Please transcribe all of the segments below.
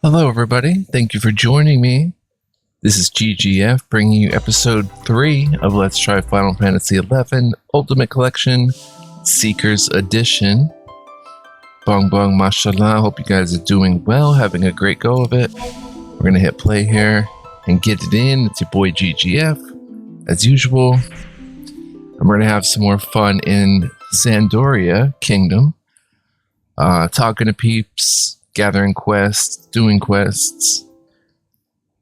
Hello, everybody. Thank you for joining me. This is GGF bringing you episode 3 of Let's Try Final Fantasy XI Ultimate Collection Seekers Edition. Bong bong, mashallah. Hope you guys are doing well, having a great go of it. We're going to hit play here and get it in. It's your boy GGF, as usual. And we're going to have some more fun in Sandoria Kingdom. Talking to peeps, gathering quests, doing quests,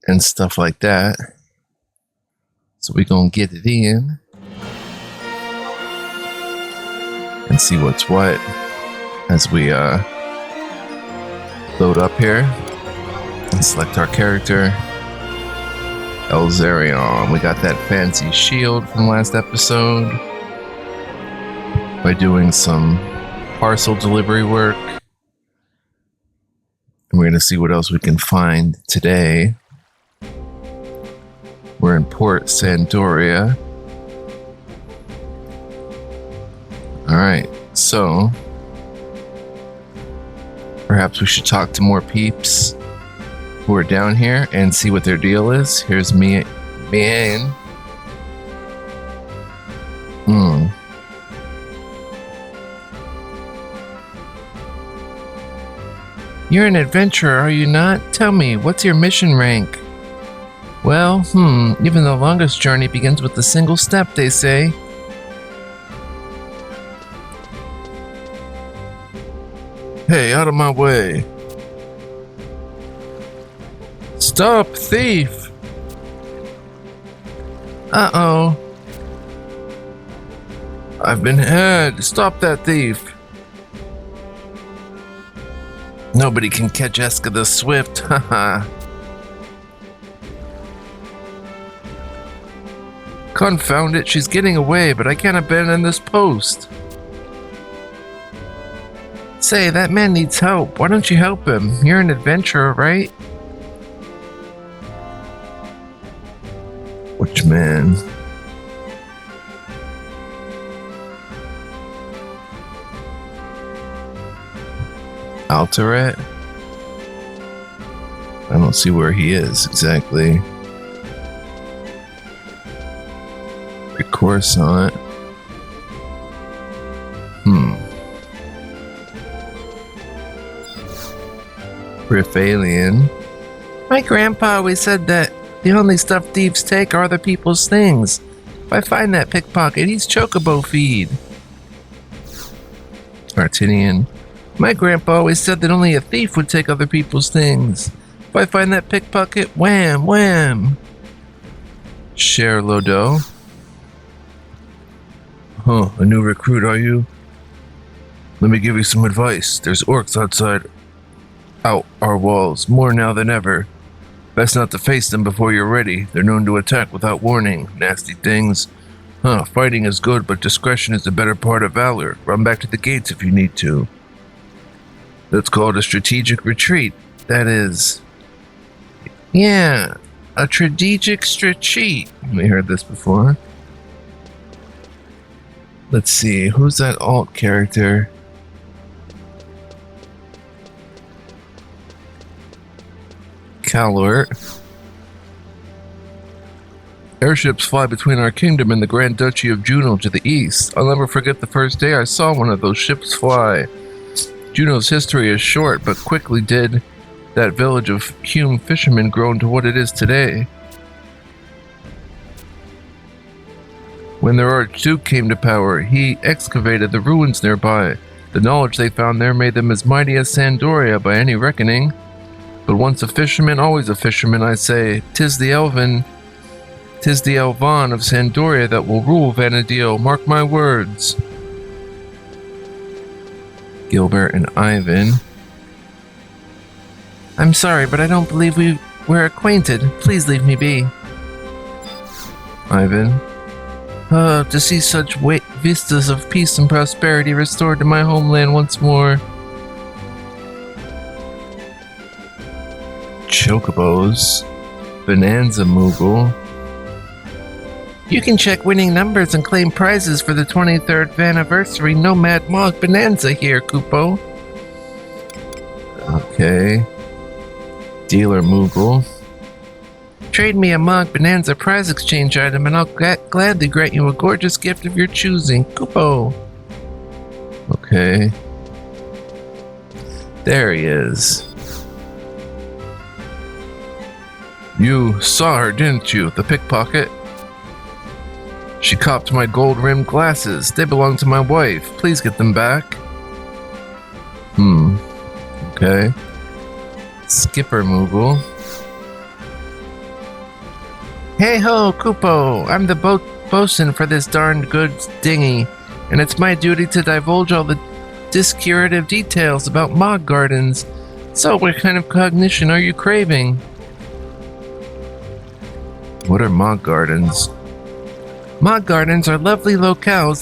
and stuff like that. So we're gonna get it in and see what's what as we load up here and select our character, Elzarion. We got that fancy shield from last episode by doing some parcel delivery work. And we're going to see what else we can find today. We're in Port Sandoria. Alright, so perhaps we should talk to more peeps who are down here and see what their deal is. Here's Mian. You're an adventurer, are you not? Tell me, what's your mission rank? Well, even the longest journey begins with a single step, they say. Hey, out of my way. Stop, thief! Uh-oh. I've been had. Stop that thief. Nobody can catch Eska the Swift, haha. Confound it, she's getting away, but I can't abandon this post. Say, that man needs help. Why don't you help him? You're an adventurer, right? Which man? Alteret? I don't see where he is exactly. Coruscant. Riffalian. My grandpa always said that the only stuff thieves take are other people's things. If I find that pickpocket, he's chocobo feed. Martinian. My grandpa always said that only a thief would take other people's things. If I find that pickpocket, wham, wham. Cher Lodo. Huh, a new recruit, are you? Let me give you some advice. There's orcs outside our walls, more now than ever. Best not to face them before you're ready. They're known to attack without warning. Nasty things. Fighting is good, but discretion is the better part of valor. Run back to the gates if you need to. That's called a strategic retreat. That is... Yeah, a strategic retreat. We heard this before. Let's see, who's that alt character? Calort. Airships fly between our kingdom and the Grand Duchy of Juno to the east. I'll never forget the first day I saw one of those ships fly. Juno's history is short, but quickly did that village of Hume fishermen grow into what it is today. When their Archduke came to power, he excavated the ruins nearby. The knowledge they found there made them as mighty as Sandoria by any reckoning. But once a fisherman, always a fisherman, I say. 'Tis the Elvan of Sandoria that will rule Vanadil. Mark my words. Gilbert and Ivan. I'm sorry, but I don't believe we're acquainted. Please leave me be. Ivan. To see such vistas of peace and prosperity restored to my homeland once more. Chocobos. Bonanza Moogle. You can check winning numbers and claim prizes for the 23rd anniversary Nomad Mog Bonanza here, Kupo. Okay. Dealer Moogle. Trade me a Mog Bonanza prize exchange item and I'll gladly grant you a gorgeous gift of your choosing. Kupo. Okay. There he is. You saw her, didn't you? The pickpocket. She copped my gold-rimmed glasses. They belong to my wife. Please get them back. Okay. Skipper Moogle. Hey ho, Kupo! I'm the bosun for this darned good dinghy, and it's my duty to divulge all the discurative details about Mog Gardens. So, what kind of cognition are you craving? What are Mog Gardens? Mog Gardens are lovely locales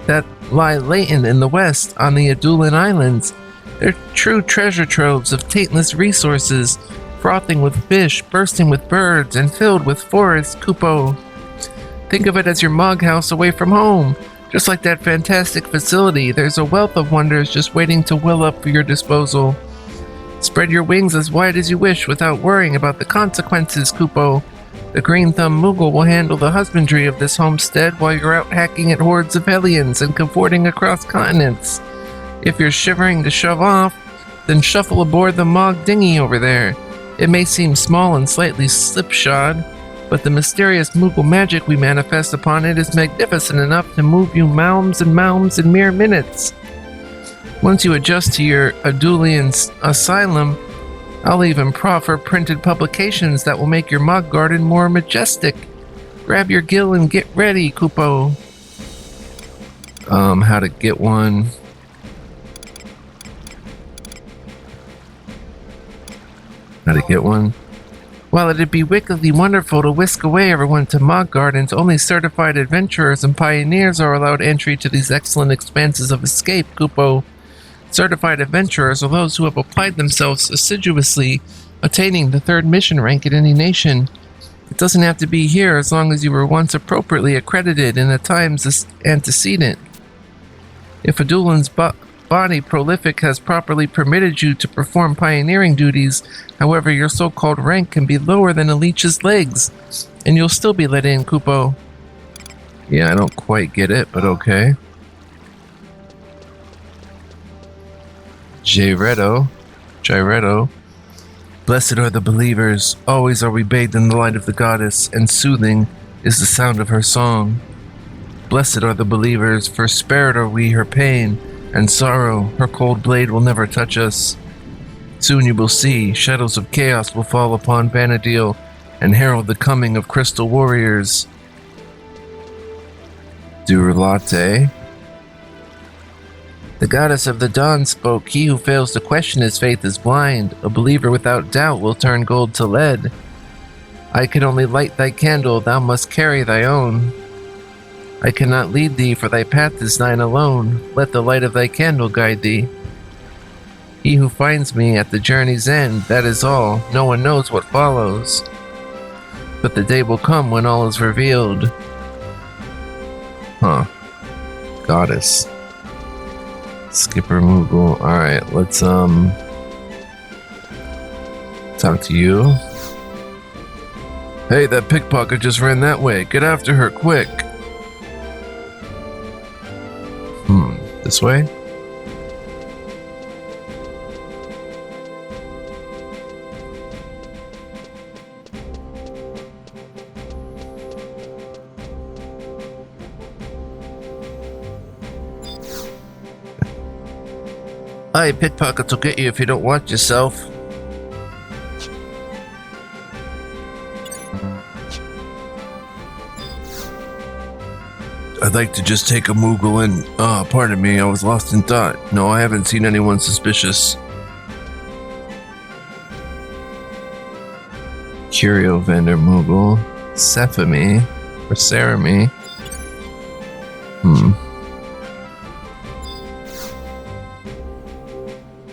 that lie latent in the west on the Adulan Islands. They're true treasure troves of taintless resources, frothing with fish, bursting with birds, and filled with forests, Kupo. Think of it as your Mog house away from home. Just like that fantastic facility, there's a wealth of wonders just waiting to well up for your disposal. Spread your wings as wide as you wish without worrying about the consequences, Kupo. The Green Thumb Moogle will handle the husbandry of this homestead while you're out hacking at hordes of hellions and cavorting across continents. If you're shivering to shove off, then shuffle aboard the Mog dinghy over there. It may seem small and slightly slipshod, but the mysterious Moogle magic we manifest upon it is magnificent enough to move you mounds and mounds in mere minutes. Once you adjust to your Adulian asylum, I'll even proffer printed publications that will make your Mog garden more majestic. Grab your gill and get ready, Kupo. How to get one. How to get one? While it'd be wickedly wonderful to whisk away everyone to Mog Gardens, only certified adventurers and pioneers are allowed entry to these excellent expanses of escape, Kupo. Certified adventurers are those who have applied themselves assiduously, attaining the 3rd mission rank in any nation. It doesn't have to be here as long as you were once appropriately accredited in a time's antecedent. If Adulan's body prolific has properly permitted you to perform pioneering duties, however, your so-called rank can be lower than a leech's legs, and you'll still be let in, Kupo. Yeah, I don't quite get it, but okay. Gyretto. Blessed are the believers, always are we bathed in the light of the goddess, and soothing is the sound of her song. Blessed are the believers, for spared are we her pain, and sorrow, her cold blade will never touch us. Soon you will see, shadows of chaos will fall upon Vanadil, and herald the coming of crystal warriors. Durlate. The goddess of the dawn spoke, he who fails to question his faith is blind. A believer without doubt will turn gold to lead. I can only light thy candle, thou must carry thy own. I cannot lead thee, for thy path is thine alone. Let the light of thy candle guide thee. He who finds me at the journey's end, that is all. No one knows what follows. But the day will come when all is revealed. Huh. Goddess. Skipper Moogle. Alright, let's talk to you. Hey, that pickpocket just ran that way. Get after her, quick. This way? Aye, pickpockets will get you if you don't watch yourself. I'd like to just take a Moogle and, pardon me, I was lost in thought. No, I haven't seen anyone suspicious. Curio vendor Moogle. Sephamy. Or Cerami.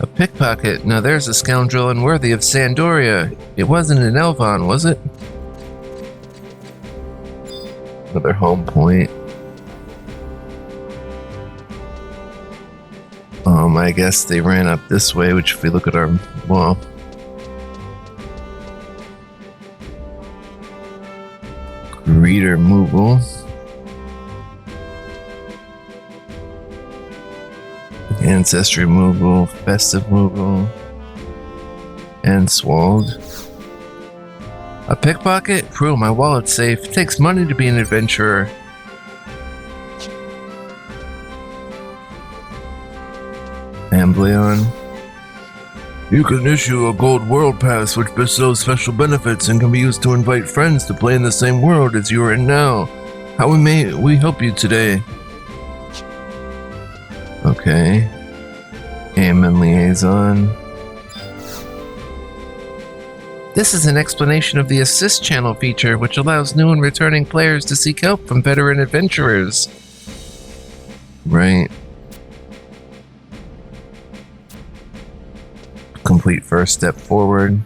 A pickpocket. Now there's a scoundrel unworthy of Sandoria. It wasn't an Elvon, was it? Another home point. I guess they ran up this way, which if we look at our, well, Reader Moogle. Ancestry Moogle, Festive Moogle, and Swald. A pickpocket? Prue, my wallet's safe. It takes money to be an adventurer. Ambleon. You can issue a gold world pass which bestows special benefits and can be used to invite friends to play in the same world as you are in now. How may we help you today? Okay. Ammon Liaison. This is an explanation of the Assist Channel feature, which allows new and returning players to seek help from veteran adventurers. Right. Complete first step forward.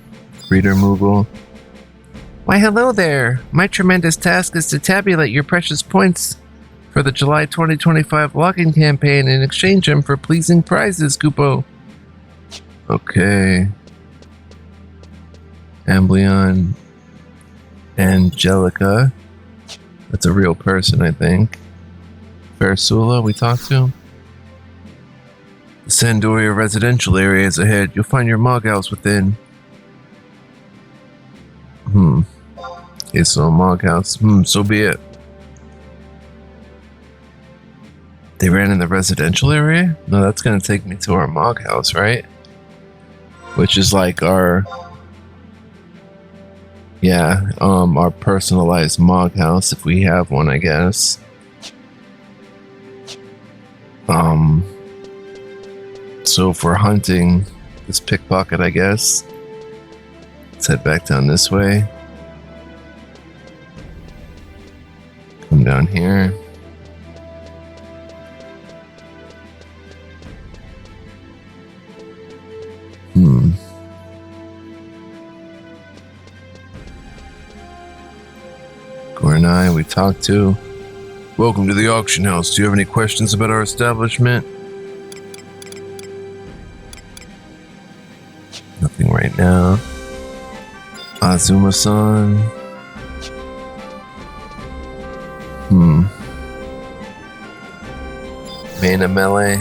Reader Moogle. Why hello there! My tremendous task is to tabulate your precious points for the July 2025 login campaign and exchange them for pleasing prizes, Kupo. Okay. Ambleon. Angelica. That's a real person, I think. Farsula, we talked to. The Sandoria residential area is ahead. You'll find your Mog House within. Okay, so a Mog House. So be it. They ran in the residential area? No, that's gonna take me to our Mog House, right? Which is like our... Yeah, our personalized Mog House, if we have one, I guess. So if we're hunting this pickpocket, I guess. Let's head back down this way. Come down here. Gornai, we talked to. Welcome to the auction house. Do you have any questions about our establishment? Nothing right now. Azuma-san. Mana Melee.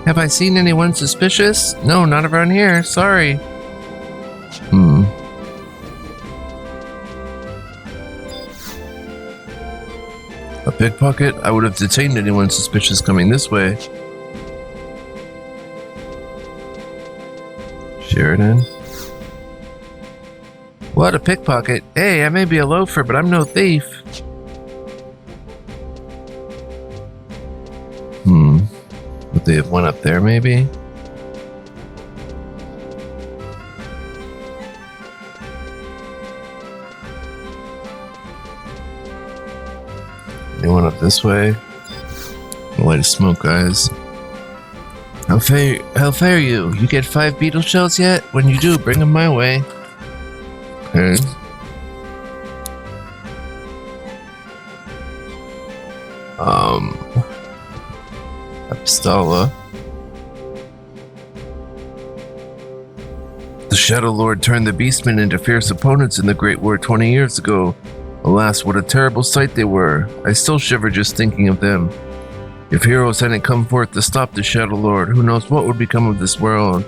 Have I seen anyone suspicious? No, not around here. Sorry. A pickpocket? I would have detained anyone suspicious coming this way. Sheridan. What, a pickpocket? Hey, I may be a loafer, but I'm no thief. Would they have one up there, maybe? Anyone up this way? Light of smoke, guys. How fare you? You get 5 beetle shells yet? When you do, bring them my way. Okay. Apistala. The Shadow Lord turned the Beastmen into fierce opponents in the Great War 20 years ago. Alas, what a terrible sight they were. I still shiver just thinking of them. If heroes hadn't come forth to stop the Shadow Lord, who knows what would become of this world.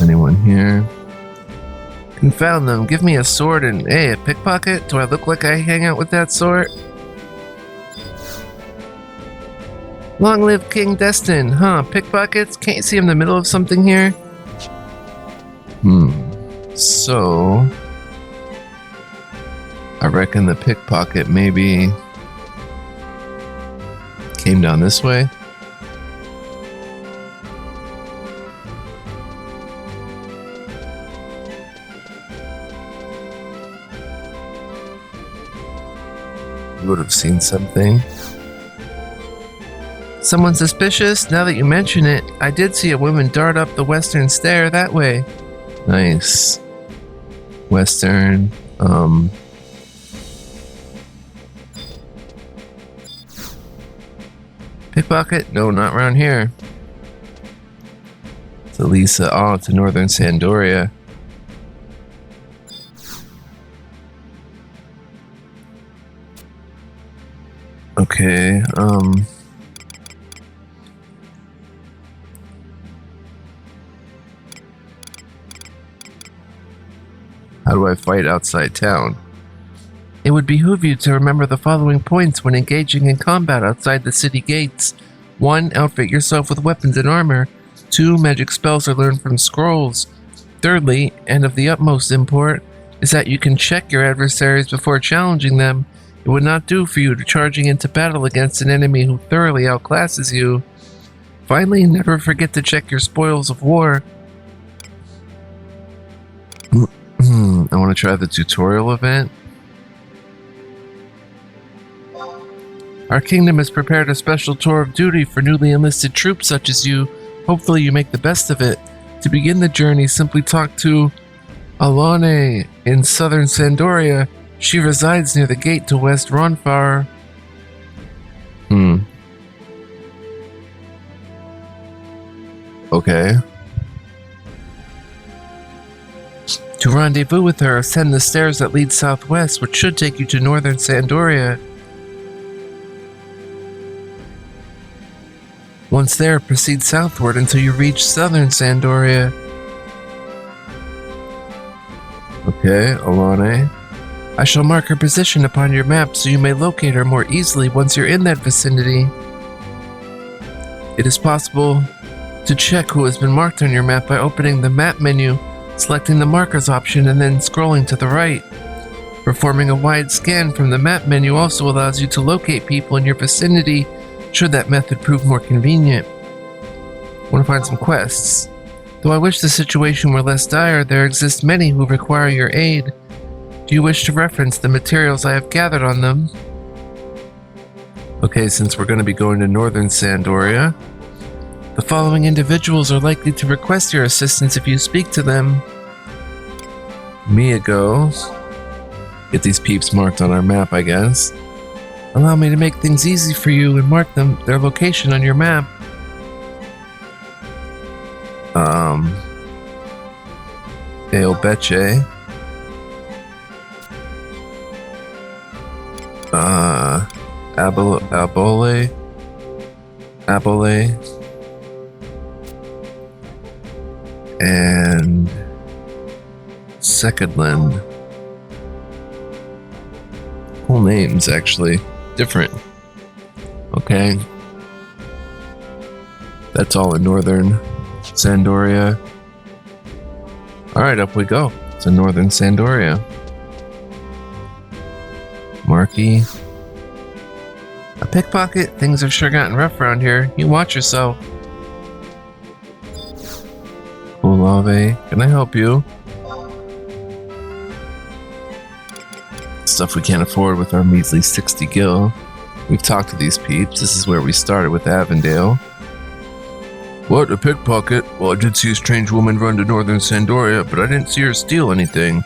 Anyone here? Confound them, give me a sword and... Hey, a pickpocket? Do I look like I hang out with that sort? Long live King Destin, huh? Pickpockets? Can't you see I'm in the middle of something here? So... I reckon the pickpocket maybe... came down this way? You would have seen something. Someone suspicious? Now that you mention it, I did see a woman dart up the western stair that way. Nice. Western, Pickpocket? No, not around here. To Lisa. Oh, to Northern Sandoria. Okay, how do I fight outside town? It would behoove you to remember the following points when engaging in combat outside the city gates. 1. Outfit yourself with weapons and armor. 2. Magic spells are learned from scrolls. Thirdly, and of the utmost import, is that you can check your adversaries before challenging them. It would not do for you to charging into battle against an enemy who thoroughly outclasses you. Finally, never forget to check your spoils of war. I want to try the tutorial event. Our kingdom has prepared a special tour of duty for newly enlisted troops such as you. Hopefully you make the best of it. To begin the journey, simply talk to Alane in southern Sandoria. She resides near the gate to West Ronfar. Okay. To rendezvous with her, ascend the stairs that lead southwest, which should take you to northern Sandoria. Once there, proceed southward until you reach southern Sandoria. Okay, Alane. I shall mark her position upon your map so you may locate her more easily once you're in that vicinity. It is possible to check who has been marked on your map by opening the map menu, selecting the markers option, and then scrolling to the right. Performing a wide scan from the map menu also allows you to locate people in your vicinity, should that method prove more convenient. Want to find some quests? Though I wish the situation were less dire, there exist many who require your aid. Do you wish to reference the materials I have gathered on them? Okay, since we're going to be going to northern Sandoria, the following individuals are likely to request your assistance if you speak to them. Miyago. Get these peeps marked on our map, I guess. Allow me to make things easy for you and mark their location on your map. Eobeche. Abole. And Secondland. Cool names, actually. Different. Okay. That's all in northern Sandoria. Alright, up we go to northern Sandoria. Marky. A pickpocket? Things have sure gotten rough around here. You watch yourself. Olave, can I help you? Stuff we can't afford with our measly 60 gil. We've talked to these peeps. This is where we started with Avondale. What, a pickpocket? Well, I did see a strange woman run to northern Sandoria, but I didn't see her steal anything.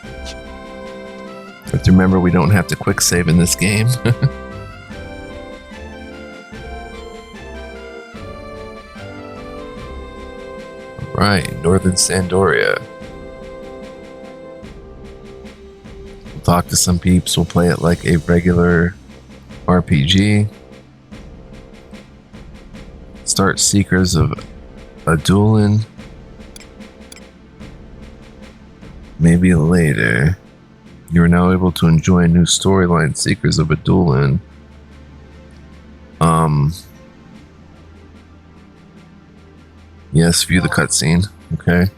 Have to remember we don't have to quick save in this game. Alright, northern Sandoria. We'll talk to some peeps. We'll play it like a regular RPG. Start Seekers of Adulin. Maybe later. You are now able to enjoy a new storyline, Seekers of Adulin. Yes, view the cutscene. Okay.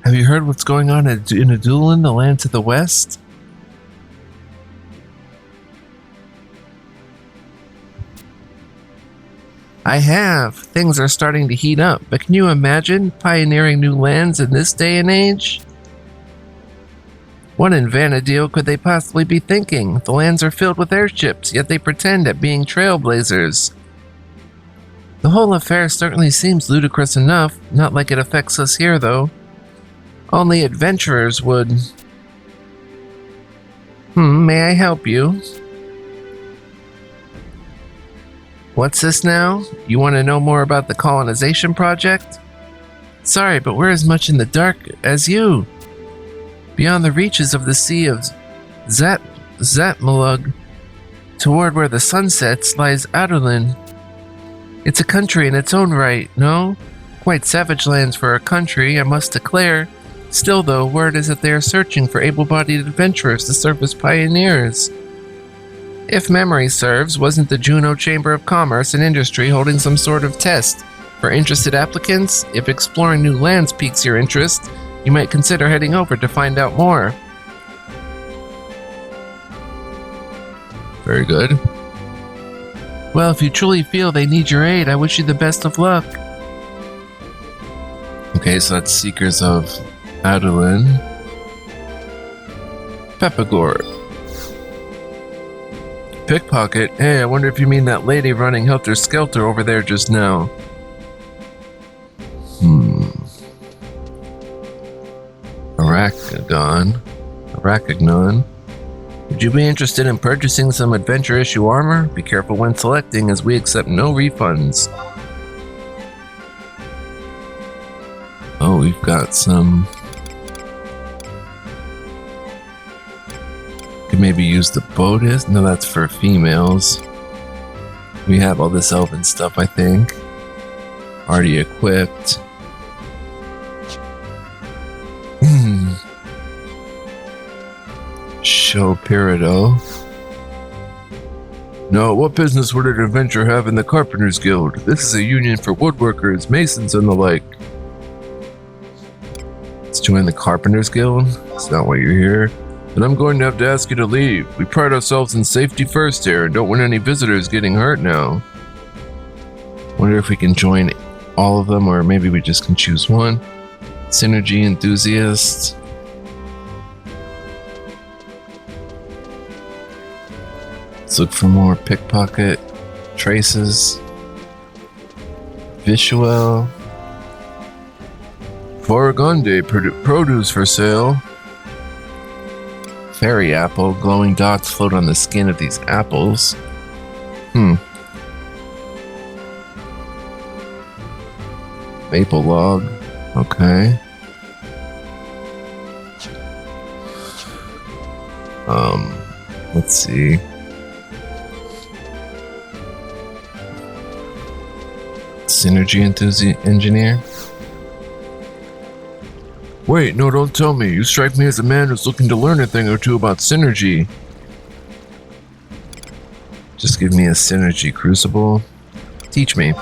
Have you heard what's going on in Adulin, the land to the west? I have. Things are starting to heat up, but can you imagine pioneering new lands in this day and age? What in Vanadil could they possibly be thinking? The lands are filled with airships, yet they pretend at being trailblazers. The whole affair certainly seems ludicrous enough, not like it affects us here though. Only adventurers would. May I help you? What's this now? You want to know more about the colonization project? Sorry, but we're as much in the dark as you. Beyond the reaches of the Sea of Zatmalug. Toward where the sun sets lies Adolin. It's a country in its own right, no? Quite savage lands for a country, I must declare. Still, though, word is that they are searching for able-bodied adventurers to serve as pioneers. If memory serves, wasn't the Juneau Chamber of Commerce and Industry holding some sort of test for interested applicants? If exploring new lands piques your interest, you might consider heading over to find out more. Very good. Well, if you truly feel they need your aid, I wish you the best of luck. Okay, so that's Seekers of Adolin. Pepagore. Pickpocket. Hey, I wonder if you mean that lady running helter-skelter over there just now. Arachagnon. Would you be interested in purchasing some adventure issue armor? Be careful when selecting, as we accept no refunds. Oh, we've got some... Could maybe use the Bodis? No, that's for females. We have all this elven stuff, I think. Already equipped. Show Peridot. No, what business would an adventurer have in the Carpenters Guild? This is a union for woodworkers, masons, and the like. Let's join the Carpenters Guild? That's not why you're here. And I'm going to have to ask you to leave. We pride ourselves in safety first here and don't want any visitors getting hurt now. Wonder if we can join all of them, or maybe we just can choose one. Synergy Enthusiast. Let's look for more pickpocket traces. Visual. Foragonde produce for sale. Fairy apple. Glowing dots float on the skin of these apples. Maple log. Okay. Let's see. Synergy engineer. Wait, no, don't tell me. You strike me as a man who's looking to learn a thing or two about synergy. Just give me a synergy crucible. Teach me.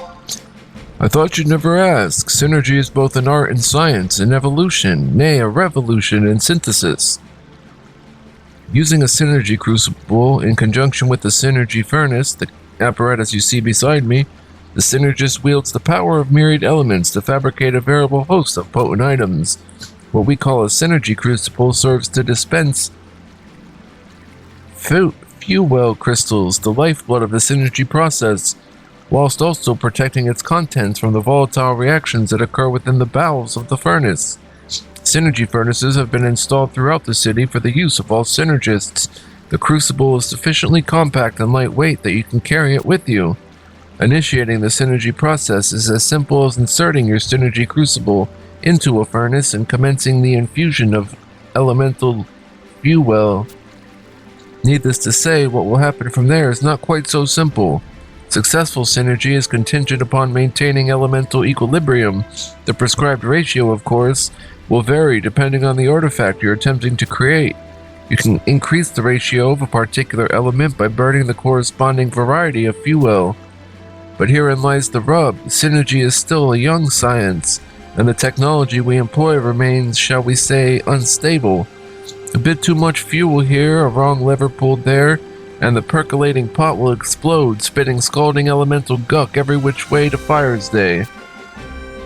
I thought you'd never ask. Synergy is both an art and science, an evolution, nay, a revolution in synthesis. Using a synergy crucible in conjunction with the synergy furnace, the apparatus you see beside me, the synergist wields the power of myriad elements to fabricate a variable host of potent items. What we call a synergy crucible serves to dispense fuel crystals, the lifeblood of the synergy process, whilst also protecting its contents from the volatile reactions that occur within the bowels of the furnace. Synergy furnaces have been installed throughout the city for the use of all synergists. The crucible is sufficiently compact and lightweight that you can carry it with you. Initiating the synergy process is as simple as inserting your synergy crucible into a furnace and commencing the infusion of elemental fuel. Needless to say, what will happen from there is not quite so simple. Successful synergy is contingent upon maintaining elemental equilibrium. The prescribed ratio, of course, will vary depending on the artifact you're attempting to create. You can increase the ratio of a particular element by burning the corresponding variety of fuel. But herein lies the rub. Synergy is still a young science, and the technology we employ remains, shall we say, unstable. A bit too much fuel here, a wrong lever pulled there, and the percolating pot will explode, spitting scalding elemental guck every which way to Fire's Day.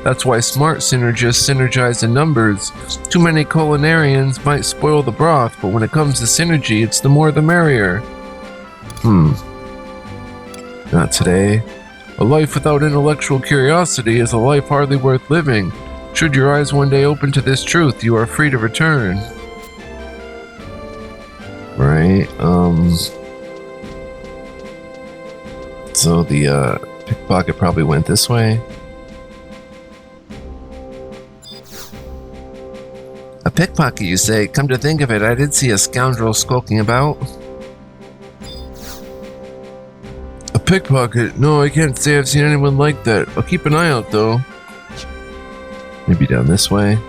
That's why smart synergists synergize in numbers. Too many culinarians might spoil the broth, but when it comes to synergy, it's the more the merrier. Not today. A life without intellectual curiosity is a life hardly worth living. Should your eyes one day open to this truth, you are free to return. Right, so the pickpocket probably went this way. A pickpocket, you say? Come to think of it, I did see a scoundrel skulking about. Pickpocket? No, I can't say I've seen anyone like that. I'll keep an eye out, though. Maybe down this way?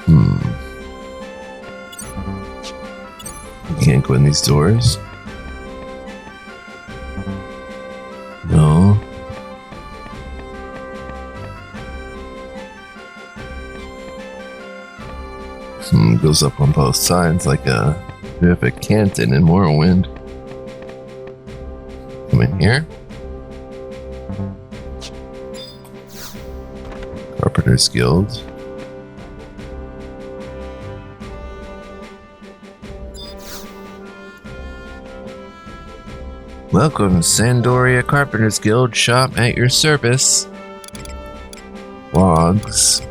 You can't go in these doors? No. Goes up on both sides like a bit of a canton in Morrowind. Come in here. Carpenter's Guild. Welcome, Sandoria Carpenter's Guild, shop at your service. Logs.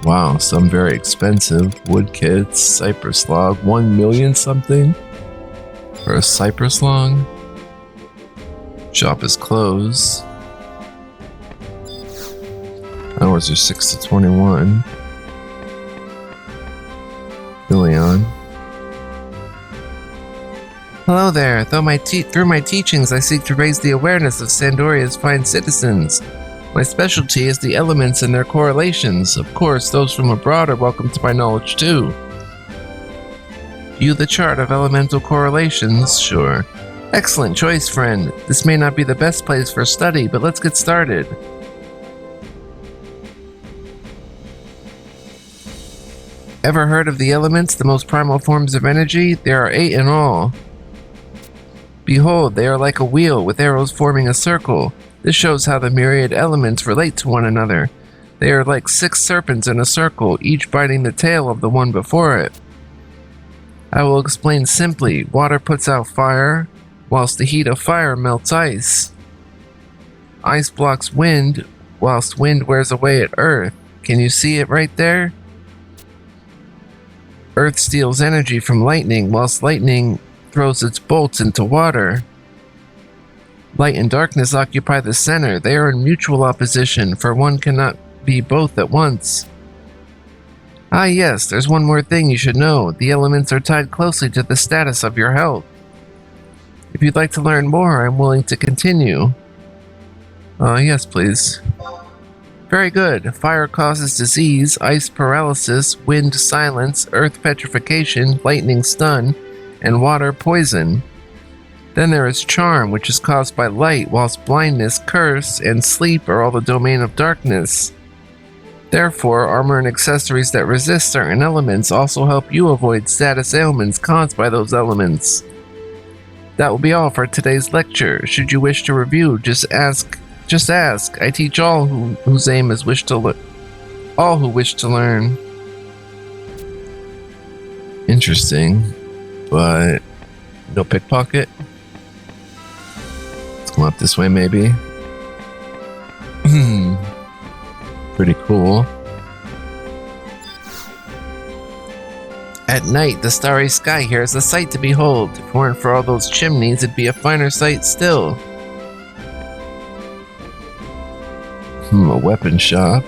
Wow, some very expensive. Wood kits, cypress log, 1 million something for a cypress log. Shop is closed. Hours are 6 to 21. Billion. Hello there. Through my teachings, I seek to raise the awareness of Sandoria's fine citizens. My specialty is the elements and their correlations. Of course, those from abroad are welcome to my knowledge too. View the chart of elemental correlations? Sure. Excellent choice, friend. This may not be the best place for study, but let's get started. Ever heard of the elements, the most primal forms of energy? There are 8 in all. Behold, they are like a wheel with arrows forming a circle. This shows how the myriad elements relate to one another. They are like 6 serpents in a circle, each biting the tail of the one before it. I will explain simply. Water puts out fire, whilst the heat of fire melts ice. Ice blocks wind, whilst wind wears away at earth. Can you see it right there? Earth steals energy from lightning, whilst lightning throws its bolts into water. Light and darkness occupy the center. They are in mutual opposition, for one cannot be both at once. Ah yes, there's one more thing you should know. The elements are tied closely to the status of your health. If you'd like to learn more, I'm willing to continue. Yes, please. Very good. Fire causes disease, ice paralysis, wind silence, earth petrification, lightning stun, and water poison. Then there is charm, which is caused by light, whilst blindness, curse, and sleep are all the domain of darkness. Therefore, armor and accessories that resist certain elements also help you avoid status ailments caused by those elements. That will be all for today's lecture. Should you wish to review, just ask. I teach all whose aim is all who wish to learn. Interesting, but no pickpocket. Let's come up this way, maybe. Pretty cool. At night, the starry sky here is a sight to behold. If it weren't for all those chimneys, it'd be a finer sight still. A weapon shop.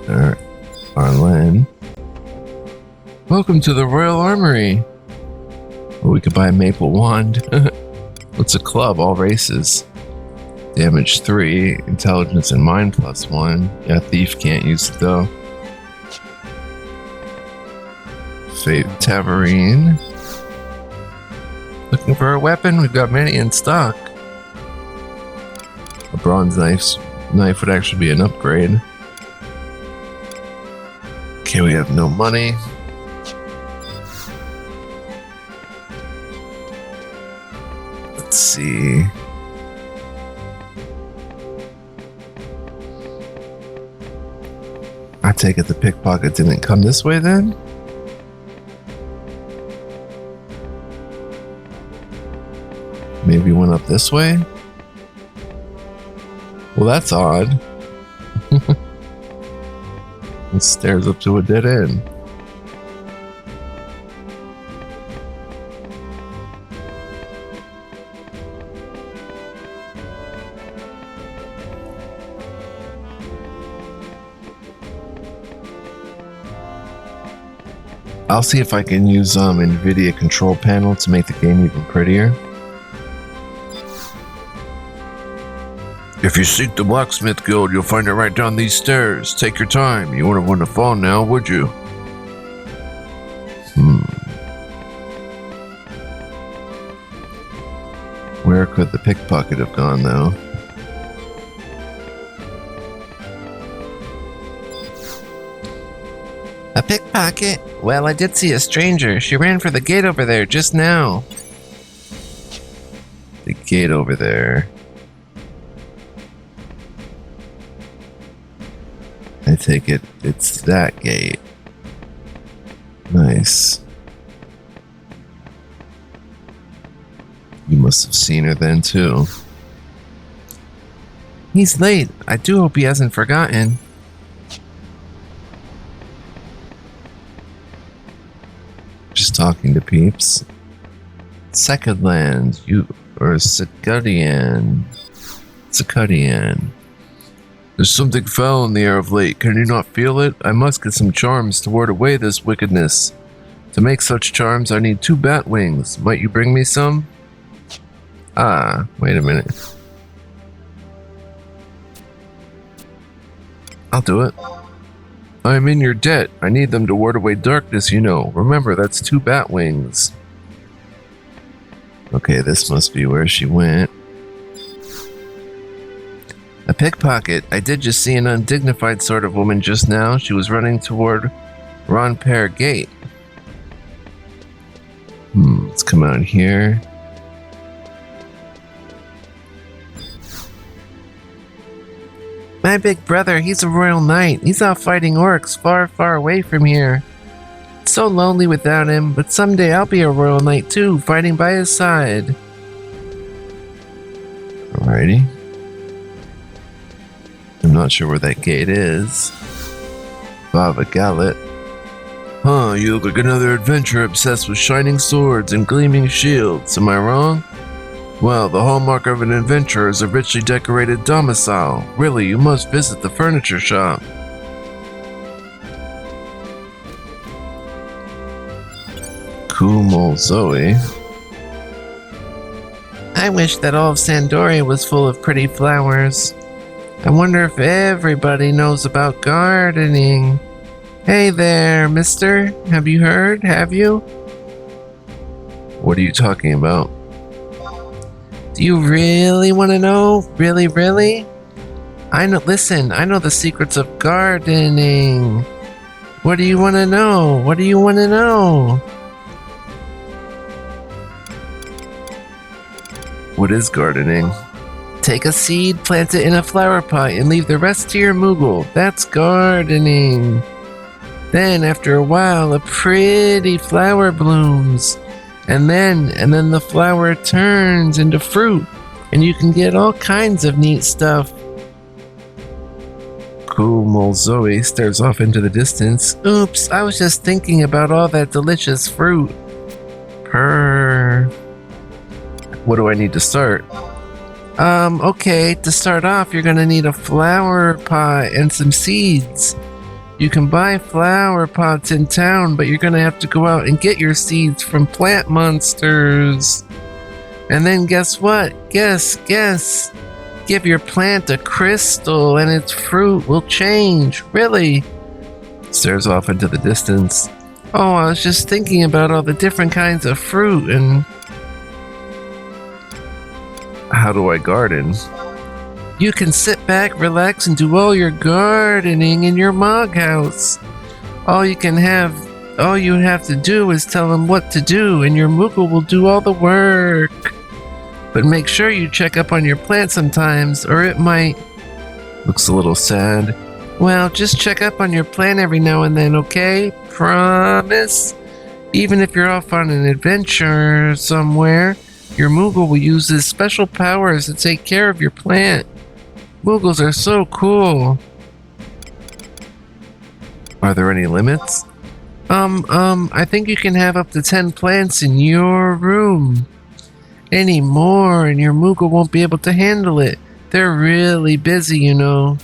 Alright, Arlen. Welcome to the Royal Armory. Oh, we could buy a maple wand. What's a club? All races. Damage 3, intelligence and mind +1. Yeah, thief can't use it though. Fate Taverine. Looking for a weapon? We've got many in stock. A bronze knife would actually be an upgrade. Okay, we have no money. Let's see. I take it the pickpocket didn't come this way then? Maybe went up this way? Well, that's odd. It stairs up to a dead end. I'll see if I can use NVIDIA control panel to make the game even prettier. If you seek the Blacksmith Guild, you'll find it right down these stairs. Take your time. You wouldn't want to fall now, would you? Where could the pickpocket have gone, though? A pickpocket? Well, I did see a stranger. She ran for the gate over there just now. The gate over there. I take it it's that gate. Nice. You must have seen her then, too. He's late. I do hope he hasn't forgotten. Just talking to peeps. Second land, you or Cicudian. There's something foul in the air of late. Can you not feel it? I must get some charms to ward away this wickedness. To make such charms, I need 2 bat wings. Might you bring me some? Ah, wait a minute. I'll do it. I'm in your debt. I need them to ward away darkness, you know. Remember, that's 2 bat wings. Okay, this must be where she went. A pickpocket. I did just see an undignified sort of woman just now. She was running toward Ronpair Gate. Let's come out here. My big brother, he's a royal knight. He's out fighting orcs far, far away from here. It's so lonely without him, but someday I'll be a royal knight too, fighting by his side. Alrighty. I'm not sure where that gate is. Bava Gallet. Huh, you look like another adventurer obsessed with shining swords and gleaming shields, am I wrong? Well, the hallmark of an adventurer is a richly decorated domicile. Really, you must visit the furniture shop. Cool Zoe. I wish that all of Sandoria was full of pretty flowers. I wonder if everybody knows about gardening. Hey there, mister. Have you heard? Have you? What are you talking about? Do you really want to know? Really, really? Listen, I know the secrets of gardening. What do you want to know? What do you want to know? What is gardening? Take a seed, plant it in a flower pot, and leave the rest to your Moogle. That's gardening. Then, after a while, a pretty flower blooms. And then the flower turns into fruit, and you can get all kinds of neat stuff. Cool Zoe stares off into the distance. Oops, I was just thinking about all that delicious fruit. Purr. What do I need to start? Okay, to start off, you're gonna need a flower pot and some seeds. You can buy flower pots in town, but you're gonna have to go out and get your seeds from plant monsters. And then guess what? Guess. Give your plant a crystal and its fruit will change. Really? Stares off into the distance. Oh, I was just thinking about all the different kinds of fruit and... How do I garden? You can sit back, relax, and do all your gardening in your Mog house. All you have to do is tell them what to do, and your Moogle will do all the work. But make sure you check up on your plant sometimes, or it might... Looks a little sad. Well, just check up on your plant every now and then, okay? Promise? Even if you're off on an adventure somewhere, your Moogle will use his special powers to take care of your plant. Moogles are so cool. Are there any limits? I think you can have up to 10 plants in your room. Any more and your Moogle won't be able to handle it. They're really busy, you know.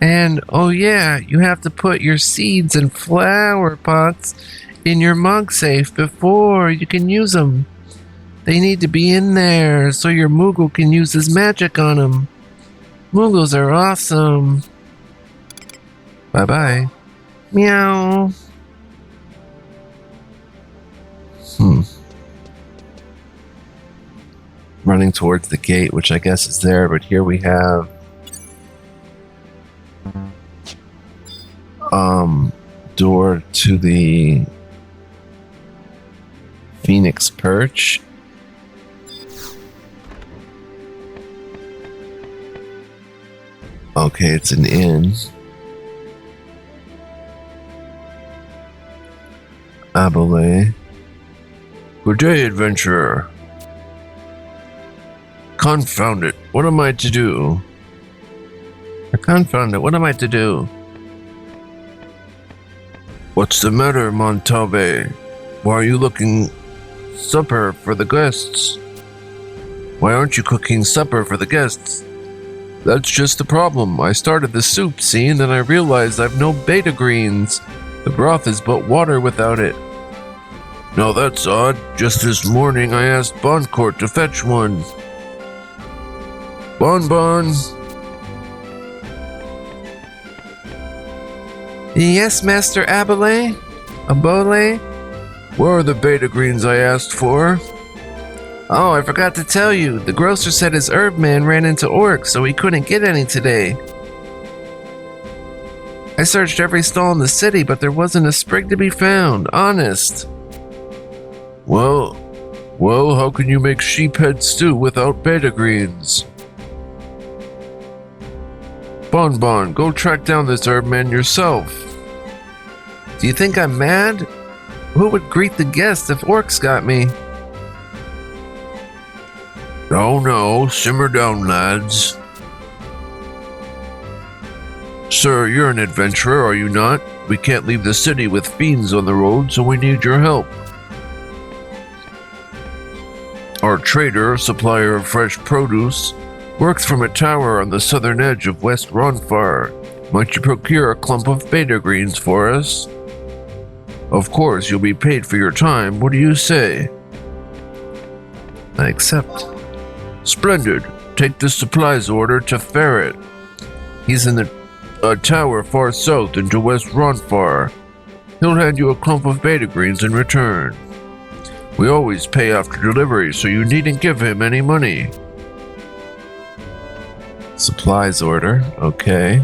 And, oh yeah, you have to put your seeds in flower pots in your mug safe before you can use them. They need to be in there so your Moogle can use his magic on them. Moogles are awesome. Bye-bye. Meow. Running towards the gate, which I guess is there, but here we have door to the Phoenix Perch. Okay, it's an inn. Abelay. Good day, adventurer. Confound it, what am I to do? Confound it, what am I to do? What's the matter, Montalve? Why are you looking supper for the guests? Why aren't you cooking supper for the guests? That's just the problem. I started the soup, see, and then I realized I've no beta greens. The broth is but water without it. Now that's odd. Just this morning I asked Boncourt to fetch one. Bon. Yes, Master Abelay? Abole? Where are the beta greens I asked for? Oh, I forgot to tell you. The grocer said his herb man ran into orcs, so he couldn't get any today. I searched every stall in the city, but there wasn't a sprig to be found. Honest. Well, how can you make sheephead stew without beta greens? Bon, go track down this herb man yourself. Do you think I'm mad? Who would greet the guests if orcs got me? No, simmer down, lads. Sir, you're an adventurer, are you not? We can't leave the city with fiends on the road, so we need your help. Our trader, supplier of fresh produce, works from a tower on the southern edge of West Ronfar. Might you procure a clump of beta greens for us? Of course, you'll be paid for your time. What do you say? I accept. Splendid. Take the supplies order to Ferret. He's in a tower far south into West Ronfar. He'll hand you a clump of beta greens in return. We always pay after delivery, so you needn't give him any money. Supplies order. Okay.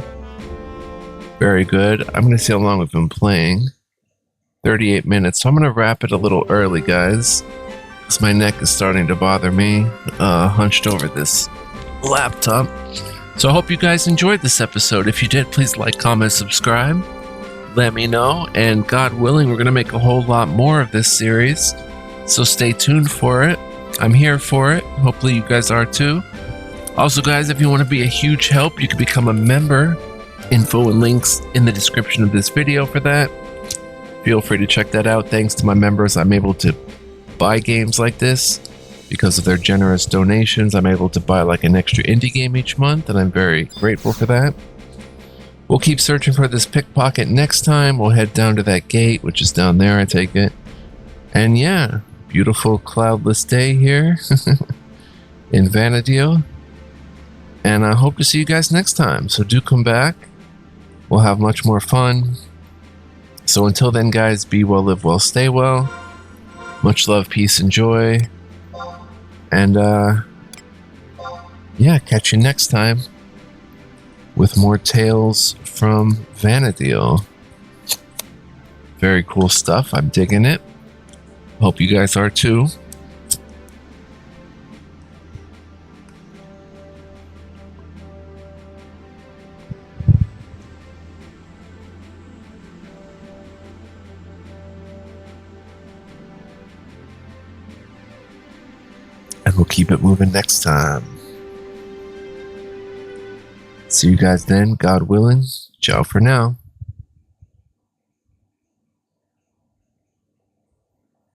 Very good. I'm going to see how long we've been playing. 38 minutes. So I'm going to wrap it a little early, guys, because my neck is starting to bother me, hunched over this laptop. So I hope you guys enjoyed this episode. If you did, please like, comment, subscribe. Let me know. And God willing, we're going to make a whole lot more of this series. So stay tuned for it. I'm here for it. Hopefully you guys are too. Also, guys, if you want to be a huge help, you can become a member. Info and links in the description of this video for that. Feel free to check that out. Thanks to my members, I'm able to buy games like this. Because of their generous donations, I'm able to buy like an extra indie game each month, and I'm very grateful for that. We'll keep searching for this pickpocket next time. We'll head down to that gate, which is down there, I take it. And yeah, beautiful cloudless day here in Vanadil. And I hope to see you guys next time. So do come back. We'll have much more fun. So until then, guys, be well, live well, stay well. Much love, peace, and joy. And yeah, catch you next time with more tales from Vanadil. Very cool stuff. I'm digging it. Hope you guys are too. And we'll keep it moving next time. See you guys then, God willing. Ciao for now.